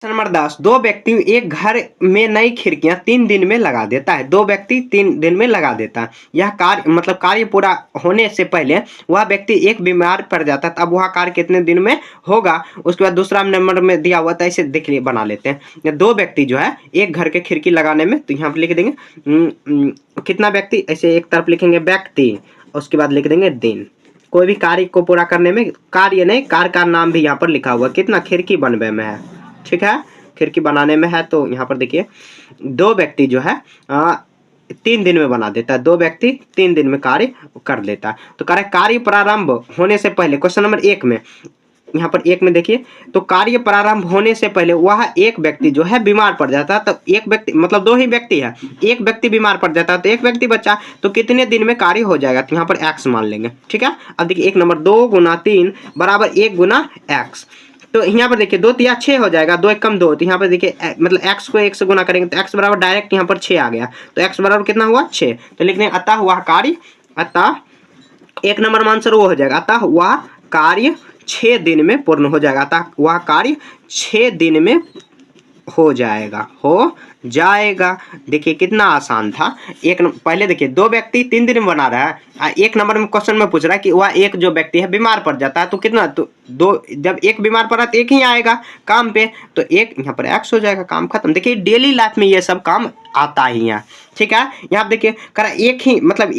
Question number 10, दो व्यक्ति एक घर में नई खिड़कियां 3 दिन में लगा देता है। दो व्यक्ति 3 दिन में लगा देता है। यह कार्य मतलब कार्य पूरा होने से पहले वह व्यक्ति एक बीमार पड़ जाता है, तब वह कार्य कितने दिन में होगा। उसके बाद दूसरा नंबर में दिया हुआ था, इसे देख लिए बना लेते हैं। दो व्यक्ति जो है एक घर के खिड़की लगाने में, तो यहाँ पे लिख देंगे कितना व्यक्ति, ऐसे एक तरफ लिखेंगे व्यक्ति, उसके बाद लिख देंगे दिन। कोई भी कार्य को पूरा करने में, कार्य नहीं, कार्य का नाम भी यहाँ पर लिखा हुआ, कितना खिड़की बनवे में है, ठीक है, खिड़की बनाने में है। तो यहाँ पर देखिए दो व्यक्ति जो है 3 दिन में बना देता है। दो व्यक्ति 3 दिन में कार्य कर लेता है। तो कार्य प्रारंभ होने से पहले, क्वेश्चन नंबर 1 में, यहाँ पर 1 में देखिए, तो कार्य प्रारंभ होने से पहले वह एक व्यक्ति जो है बीमार पड़ जाता है। तो एक व्यक्ति मतलब दो ही व्यक्ति है, एक व्यक्ति बीमार पड़ जाता है तो एक व्यक्ति बचा, तो कितने दिन में कार्य हो जाएगा, तो यहाँ पर x मान लेंगे, ठीक है। अब देखिए 1 नंबर 2 गुना 3 बराबर 1 गुना x। तो यहाँ पर देखिए 2 तिया 6 हो जाएगा, 2 1 कम 2, तो यहाँ पर देखिए मतलब x को 1 से गुना करेंगे तो x बराबर डायरेक्ट यहाँ पर 6 आ गया। तो x बराबर कितना हुआ 6। तो लिख देंगे अतः वह कार्य, अतः 1 नंबर में आंसर वो हो जाएगा, अतः वह कार्य 6 दिन में पूर्ण हो जाएगा। अतः वह कार्य 6 दिन में हो जाएगा। देखिए कितना आसान था। पहले देखिए दो व्यक्ति 3 दिन में बना रहा है, 1 नंबर में क्वेश्चन में पूछ रहा है कि वह एक जो व्यक्ति है बीमार पड़ जाता है, तो कितना, तो दो, जब एक बीमार पड़ा तो एक ही आएगा काम पे, तो एक यहाँ पर x हो जाएगा, काम खत्म। देखिए डेली लाइफ में ये सब काम आता ही है, ठीक है। यहाँ देखिए करा एक ही मतलब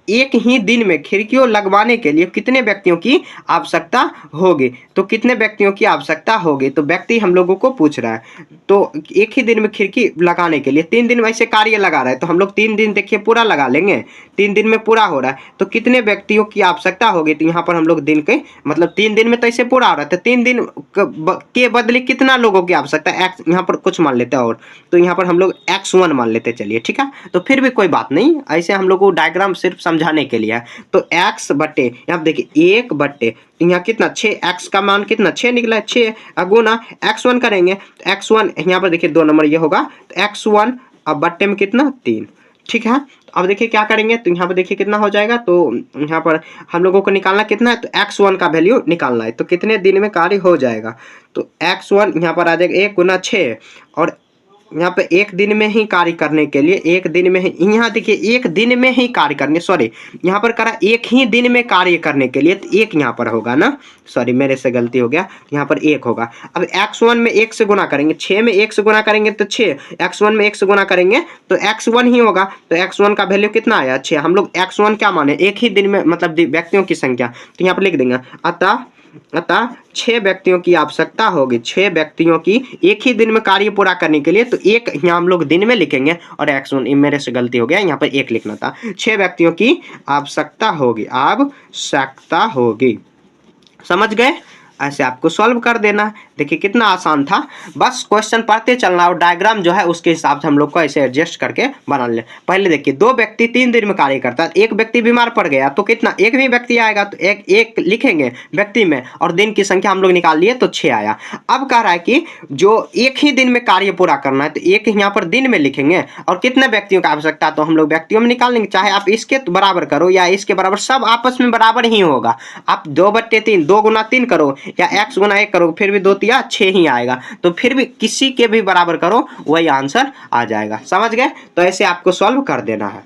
एक ही दिन में खिड़कियों लगवाने के लिए कितने व्यक्तियों की आवश्यकता होगी, तो कितने व्यक्तियों की आवश्यकता होगी, तो व्यक्ति हम लोगों को पूछ रहा है। तो एक ही दिन में खिड़की लगाने के लिए 3 दिन वैसे कार्य लगा रहा है, तो हम लोग 3 दिन देखिए पूरा लगा लेंगे, 3 दिन में पूरा हो रहा है, तो कितने व्यक्तियों की आवश्यकता होगी, तो यहाँ पर हम लोग दिन के मतलब 3 दिन में तो ऐसे पूरा हो रहा है, तो 3 दिन के बदले कितना लोगों की आवश्यकता है, x यहाँ पर कुछ मान लेते हैं, और तो यहाँ पर हम लोग x1 मान लेते, चलिए ठीक है। तो फिर भी कोई बात नहीं, ऐसे हम लोग को डायग्राम सिर्फ समझाने के लिए है। तो x बटे यहाँ देखिए 1 बटे यहाँ कितना 6, x का मान कितना 6 निकला है, 6 गुना x1 करेंगे, तो x1 यहाँ पर देखिए 2 नंबर ये होगा, तो x1 अब बट्टे में कितना 3, ठीक है। अब देखिए क्या करेंगे, तो यहाँ पर देखिए कितना हो जाएगा, तो यहाँ पर हम लोगों को निकालना कितना है, तो x1 का वैल्यू निकालना है, तो कितने दिन में कार्य हो जाएगा, तो x1 यहाँ पर आ जाएगा 1 गुना 6, और यहाँ पे एक दिन में ही कार्य करने के लिए, एक दिन में ही, यहाँ देखिए एक दिन में ही कार्य करने, सॉरी यहाँ पर करा एक ही दिन में कार्य करने के लिए, तो एक यहाँ पर होगा ना, सॉरी मेरे से गलती हो गया, यहाँ पर 1 होगा। अब x1 में 1 से गुना करेंगे, 6 में 1 से गुना करेंगे तो 6, x1 में 1 से गुना करेंगे तो x1 ही होगा, तो x1 का वैल्यू कितना आया 6। हम लोग x1 क्या माने, एक ही दिन में मतलब व्यक्तियों की संख्या, तो यहाँ पर लिख देंगे अतः 6 व्यक्तियों की आवश्यकता होगी, 6 व्यक्तियों की एक ही दिन में कार्य पूरा करने के लिए, तो एक यहाँ हम लोग दिन में लिखेंगे, और x1 मेरे से गलती हो गया, यहाँ पर 1 लिखना था। 6 व्यक्तियों की आवश्यकता होगी, समझ गए। ऐसे आपको सॉल्व कर देना। देखिए कितना आसान था, बस क्वेश्चन पढ़ते चलना और डायग्राम जो है उसके हिसाब से हम लोग को ऐसे एडजस्ट करके बना ले। पहले देखिए दो व्यक्ति 3 दिन में कार्य करता है, एक व्यक्ति बीमार पड़ गया तो कितना, एक भी व्यक्ति आएगा, तो एक लिखेंगे व्यक्ति में, और दिन की संख्या हम लोग निकाल लिए तो 6 आया। अब कह रहा है कि जो एक ही दिन में कार्य पूरा करना है, तो एक यहाँ पर दिन में लिखेंगे, और कितने व्यक्तियों की आवश्यकता, तो हम लोग व्यक्तियों में निकाल लेंगे, चाहे आप इसके बराबर करो या इसके बराबर, सब आपस में बराबर ही होगा। आप 2/3 2 गुना 3 करो या x गुना 1 करो, फिर भी 2 तिया 6 ही आएगा, तो फिर भी किसी के भी बराबर करो वही आंसर आ जाएगा, समझ गए। तो ऐसे आपको सॉल्व कर देना है।